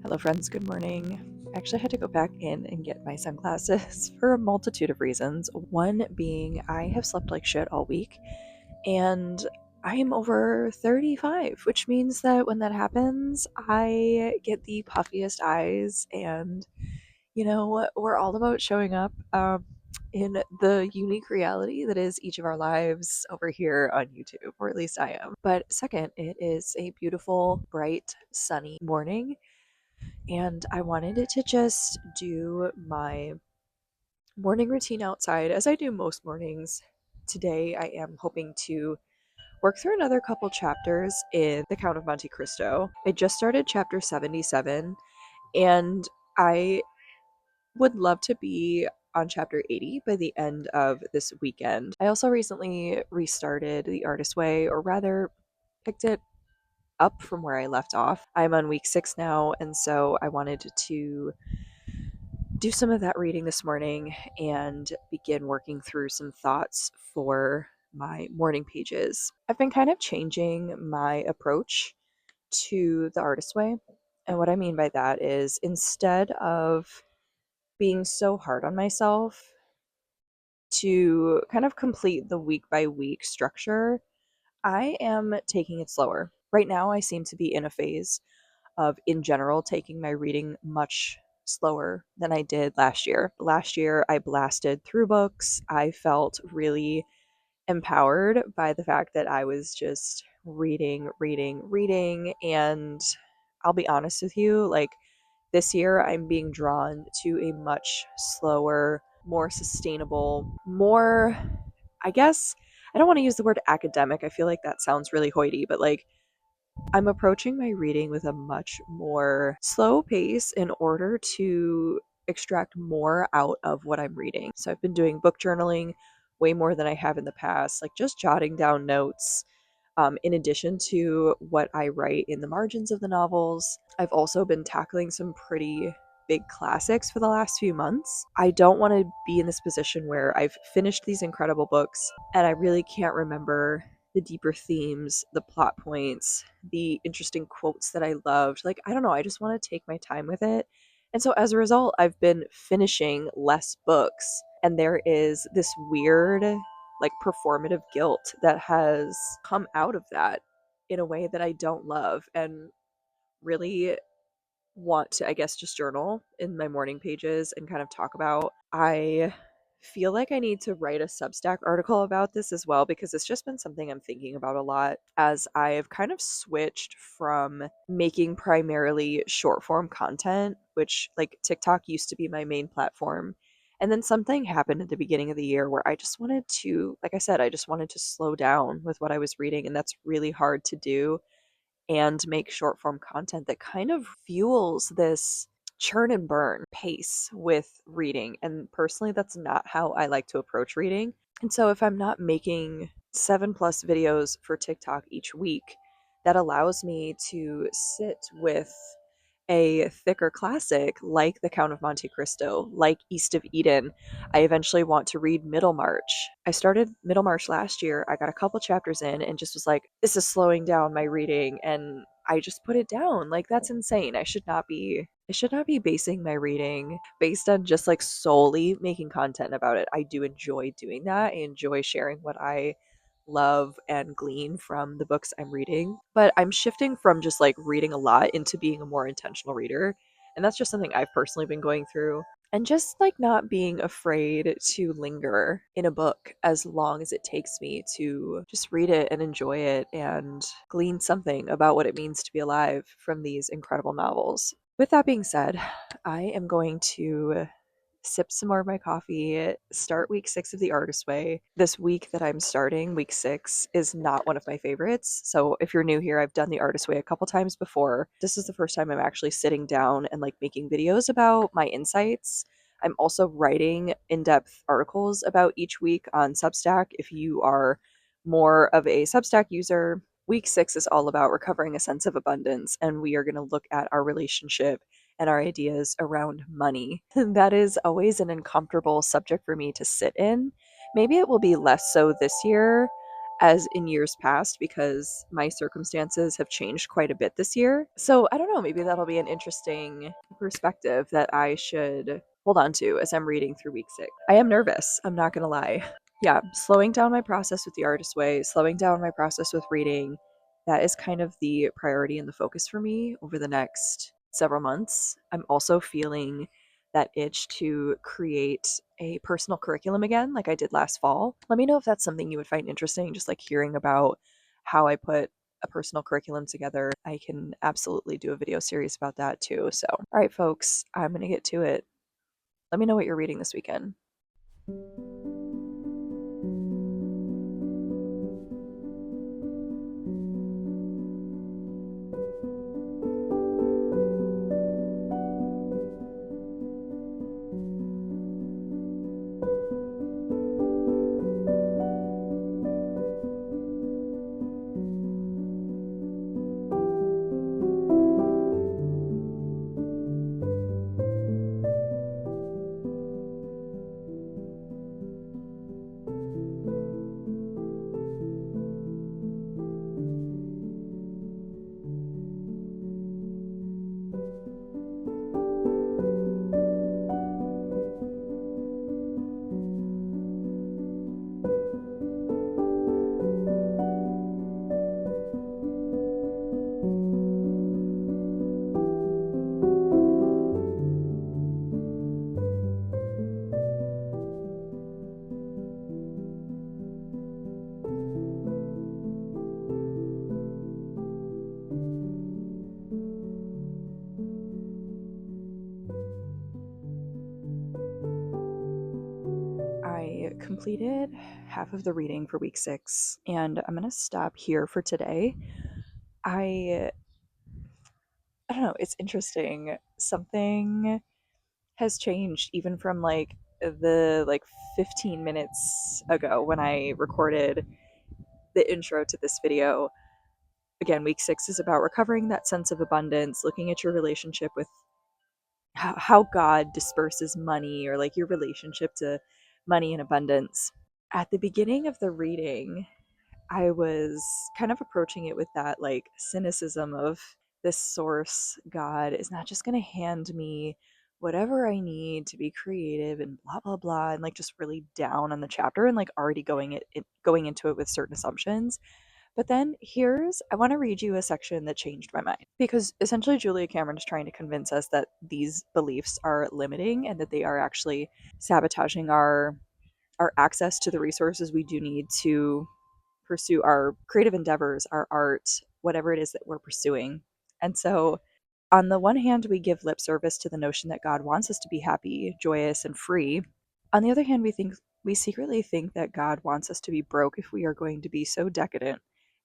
Hello friends, good morning. I actually had to go back in and get my sunglasses for a multitude of reasons. One being I have slept like shit all week and I am over 35, which means that when that happens, I get the puffiest eyes and we're all about showing up in the unique reality that is each of our lives over here on YouTube, or at least I am. But second, it is a beautiful, bright, sunny morning and I wanted it to just do my morning routine outside as I do most mornings. Today, I am hoping to work through another couple chapters in The Count of Monte Cristo. I just started chapter 77, and I would love to be on chapter 80 by the end of this weekend. I also recently restarted The Artist Way, or rather, picked it up from where I left off. I'm on week 6 now, and so I wanted to do some of that reading this morning and begin working through some thoughts for my morning pages. I've been kind of changing my approach to the artist way. And what I mean by that is instead of being so hard on myself to kind of complete the week by week structure, I am taking it slower. Right now, I seem to be in a phase of, in general, taking my reading much slower than I did last year. Last year, I blasted through books. I felt really empowered by the fact that I was just reading, reading, reading. And I'll be honest with you, like this year, I'm being drawn to a much slower, more sustainable, more, I guess, I don't want to use the word academic. I feel like that sounds really hoity, but like I'm approaching my reading with a much more slow pace in order to extract more out of what I'm reading. So I've been doing book journaling way more than I have in the past, like just jotting down notes. In addition to what I write in the margins of the novels, I've also been tackling some pretty big classics for the last few months. I don't want to be in this position where I've finished these incredible books and I really can't remember the deeper themes, the plot points, the interesting quotes that I loved. Like, I don't know, I just want to take my time with it. And so as a result, I've been finishing less books. And there is this weird, like, performative guilt that has come out of that in a way that I don't love and really want to, I guess, just journal in my morning pages and kind of talk about. I feel like I need to write a Substack article about this as well because it's just been something I'm thinking about a lot as I've kind of switched from making primarily short form content, which like TikTok used to be my main platform. And then something happened at the beginning of the year where I just wanted to, like I said, I just wanted to slow down with what I was reading. And that's really hard to do and make short form content that kind of fuels this churn and burn pace with reading. And personally, that's not how I like to approach reading. And so if I'm not making 7+ videos for TikTok each week, that allows me to sit with a thicker classic like The Count of Monte Cristo, like East of Eden. I eventually want to read Middlemarch. I started Middlemarch last year. I got a couple chapters in and just was like, this is slowing down my reading, and I just put it down. Like, that's insane. I should not be basing my reading based on just like solely making content about it. I do enjoy doing that. I enjoy sharing what I love and glean from the books I'm reading. But I'm shifting from just like reading a lot into being a more intentional reader. And that's just something I've personally been going through. And just like not being afraid to linger in a book as long as it takes me to just read it and enjoy it and glean something about what it means to be alive from these incredible novels. With that being said, I am going to sip some more of my coffee, start week 6 of The Artist Way. This week that I'm starting, week 6, is not one of my favorites. So if you're new here, I've done The Artist Way a couple times before. This is the first time I'm actually sitting down and like making videos about my insights. I'm also writing in-depth articles about each week on Substack. If you are more of a Substack user, week 6 is all about recovering a sense of abundance, and we are going to look at our relationship and our ideas around money. That is always an uncomfortable subject for me to sit in. Maybe it will be less so this year as in years past because my circumstances have changed quite a bit this year. So I don't know, maybe that'll be an interesting perspective that I should hold on to as I'm reading through week 6. I am nervous, I'm not gonna lie. Yeah, slowing down my process with the artist way, slowing down my process with reading, that is kind of the priority and the focus for me over the next several months. I'm also feeling that itch to create a personal curriculum again, like I did last fall. Let me know if that's something you would find interesting, just like hearing about how I put a personal curriculum together. I can absolutely do a video series about that too. So, all right, folks, I'm going to get to it. Let me know what you're reading this weekend. I completed half of the reading for week 6, and I'm going to stop here for today. I don't know, it's interesting. Something has changed even from the 15 minutes ago when I recorded the intro to this video. Again, week 6 is about recovering that sense of abundance, looking at your relationship with how God disperses money, or like your relationship to money and abundance. At the beginning of the reading, I was kind of approaching it with that like cynicism of, this source, God, is not just going to hand me whatever I need to be creative and blah blah blah, and like just really down on the chapter and like already going into it with certain assumptions. But then I want to read you a section that changed my mind, because essentially Julia Cameron is trying to convince us that these beliefs are limiting and that they are actually sabotaging our access to the resources we do need to pursue our creative endeavors, our art, whatever it is that we're pursuing. And so, on the one hand, we give lip service to the notion that God wants us to be happy, joyous, and free. On the other hand, we secretly think that God wants us to be broke if we are going to be so decadent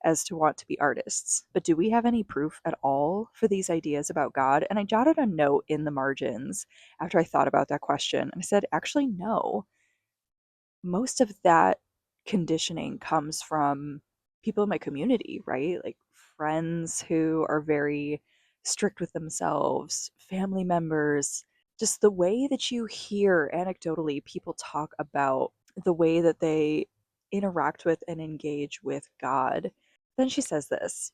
as to want to be artists. But do we have any proof at all for these ideas about God? And I jotted a note in the margins after I thought about that question. And I said, actually, no. Most of that conditioning comes from people in my community, right? Like friends who are very strict with themselves, family members, just the way that you hear anecdotally people talk about the way that they interact with and engage with God. Then she says this: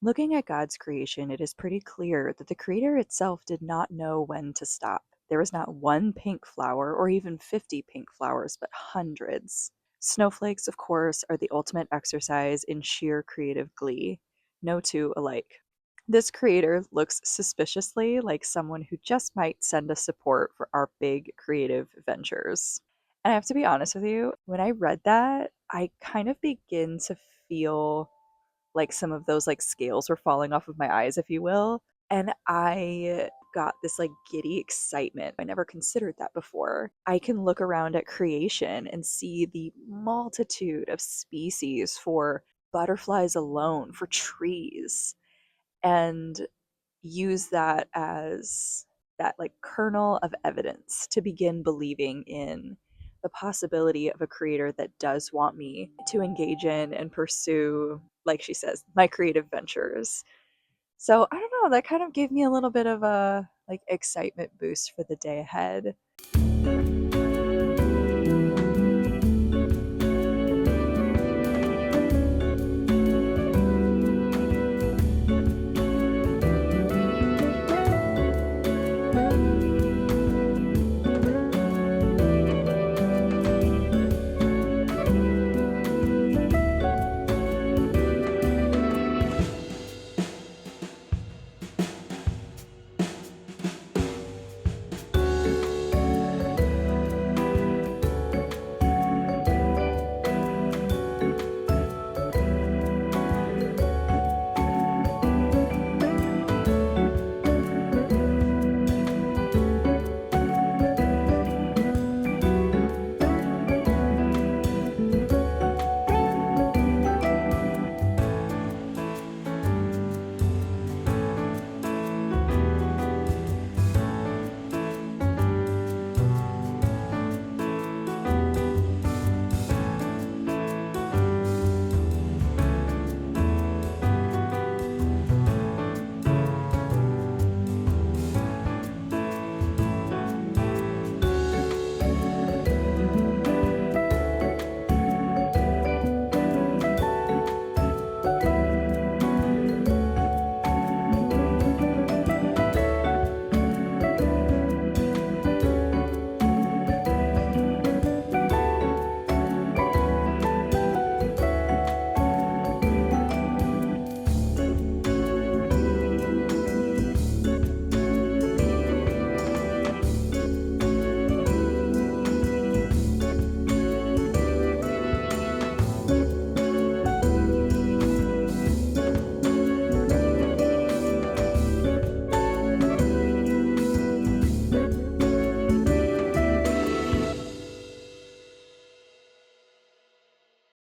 looking at God's creation, it is pretty clear that the Creator itself did not know when to stop. There was not one pink flower or even 50 pink flowers, but hundreds. Snowflakes, of course, are the ultimate exercise in sheer creative glee. No two alike. This creator looks suspiciously like someone who just might send us support for our big creative ventures. And I have to be honest with you, when I read that, I kind of begin to feel like some of those like scales were falling off of my eyes, if you will. And I got this like giddy excitement. I never considered that before. I can look around at creation and see the multitude of species for butterflies alone, for trees, and use that as that like kernel of evidence to begin believing in the possibility of a creator that does want me to engage in and pursue, like she says, my creative ventures. So I don't know, that kind of gave me a little bit of a like excitement boost for the day ahead.